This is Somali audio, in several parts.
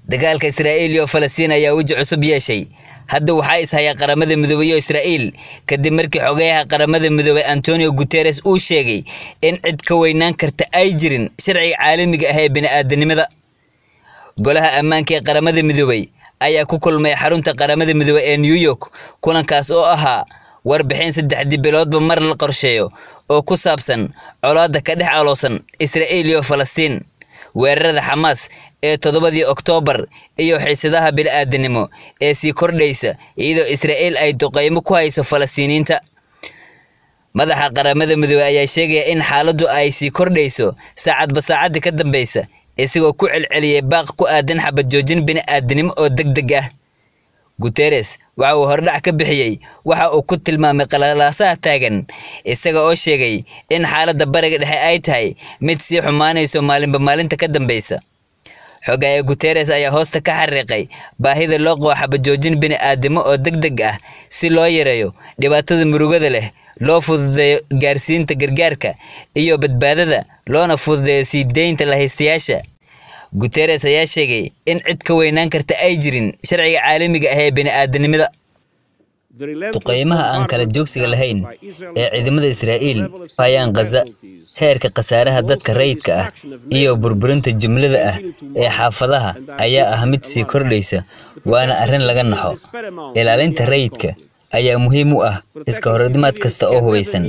dagaalka Israa'iil iyo Falastiin ayaa wajh cusub yeeshay hadda waxa ishaya qaramada midoobay iyo Israa'iil kadib markii xogayaha qaramada midoobay Antonio Guterres uu sheegay in cid ka weynaan karta ay jirin sharciga caalamiga ah ee bini'aadanimada golaha ammaanka ee qaramada midoobay ayaa ku kulmay xarunta qaramada midoobay ee New York kulankaas oo ahaa warbixin 3 biloodba mar la qorsheeyo oo ku saabsan colaadda ka dhex aloosan Israa'iil iyo Falastiin weerarada Hamas ee 7 Oktoobar iyo xiisadaha bini'aadanimo ee sii kordhaysa iyadoo Israa'iil ay duqeymo ku hayso Falastiiniinta madaxa qaramada midoobay ayaa sheegay in xaaladdu ay sii kordhayso saacadba saacad ka dambaysa isagoo ku celceliyay baaq ku aadan xabad joojin bini'aadanimo oo degdeg ah Guterres waxa uu hordhac ka bixiyay waxa uu ku tilmaamay qalalaasaha taagan isaga oo sheegay in xaaladda bariga dhexe ay tahay mid sii xumaanayso maalinba maalinta ka dambaysa xogayaha Guterres ayaa hoosta ka xariiqay baahida loo qabo xabad joojin bini'aadanimo oo degdeg ah si loo yareeyo dhibaatada murugada leh loo fududeeyo gaarsiinta gargaarka iyo badbaadada loona fududeeyo sii deynta la haystayaasha Guterres ayaa sheegay in cid ka weynaan karta ay jirin sharciga caalamiga ah ee bini'aadanimada duqeymaha aan kala joogsiga lahayn ee ciidamada Israa'iil ayaan Gaza heerka khasaaraha dadka rayidka ah iyo burburinta jumlada ah ee xaafadaha ayaa ah mid sii kordhaysa waana arrin laga naxo ilaalinta rayidka ayaa muhiim u ah iska hordimaad kasta oo hubeysan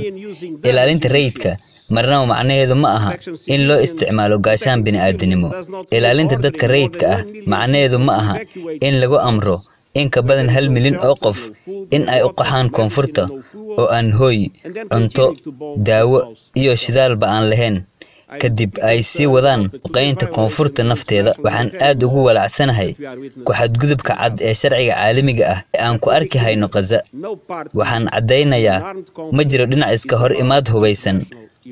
ilaalinta rayidka marnaba macnaheedu ma aha in loo isticmaalo gaashaan bini'aadanimo ilaalinta dadka rayidka ah macnaheedu ma aha in lagu amro in ka badan 1 milyan oo qof in ay u qaxaan koonfurta oo aan hooy cunto daawo iyo shidaalba aan lahayn kadib ay sii wadaan duqeynta koonfurta nafteeda waxaan aad ugu walaacsanahay ku xadgudubka cad ee sharciga caalamiga ah ee aan ku arki hayno Gaza waxaan cadeynayaa ma jiro dhinac iska hor imaad hubeysan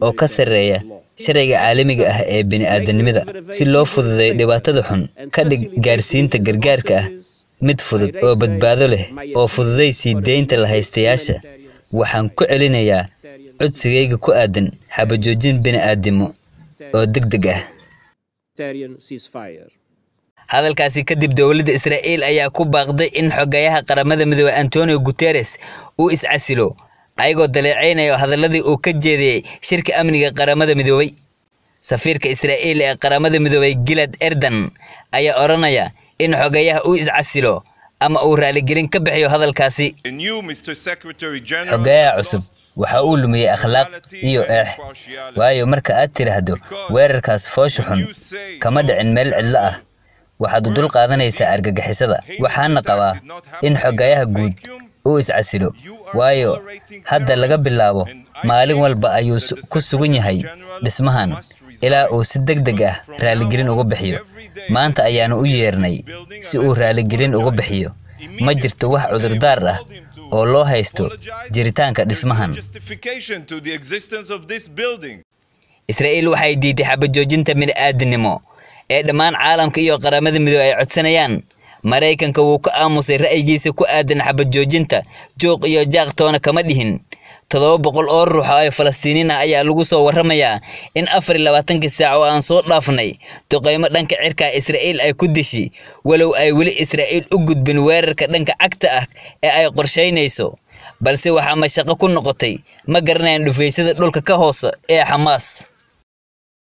oo ka sareeya sharciga caalamiga ah ee bini'aadanimada si loo fududeeyo dhibaatada xun ka dhig gaarsiinta gargaarka ah mid fudud oo badbaado leh oo fududay sii deynta la haystayaasha waxaan ku celinayaa codsigayga ku aadan xabad joojin bini'aadanimo oo degdeg ah hadalkaasi kadib dawladda Israa'iil ayaa ku baaqday in xogayaha qaramada midoobay Antonio Guterres uu iscasilo ayagoo daleeceynaya hadaladii uu ka jeediyay shirka amniga qaramada midoobay safiirka Israa'iil ee qaramada midoobay Gilad Erdan ayaa oranaya in xogayaha uu iscasilo ama uu raaligelin ka bixiyo hadalkaasi xogayaha cusub waxa uu lumiyay akhlaaq iyo waayo marka aad tiraahdo weerarkaas foosho xun kama dhicin meel cidla ah waxaad dul qaadanaysaa argagixisada waxaana qabaa in xogayaha guud uu iscasilo waayo hadda laga bilaabo maalin walba ayuu ku sugan yahay dhismahan ilaa uu si degdeg ah raaligelin uga bixiyo maanta ayaanu u yeernay si uu raaligelin uga bixiyo ma jirto wax cudurdaar ah oo loo haysto jiritaanka dhismahan Israa'iil waxay diiday xabad joojinta bini'aadanimo ee dhammaan caalamka iyo qaramada midoobay ay codsanayaan Mareykanka wuu ka aamusay ra'yigiisa ku aadan xabad joojinta jooq iyo jaaqtoona kama dhihin 700 oo ruux oo Falastiiniin ah ayaa lagu soo waramayaa in 24 saac oo aan soo dhaafnay duqeymo dhanka cirka Israa'iil ay ku dishi walow ay wali Israa'iil u gudbin weerarka dhanka cagta ah ee ay qorsheynayso balse waxa mashaqo ku noqotay ma garanayaan dhufeysada dhulka ka hoose ee Hamas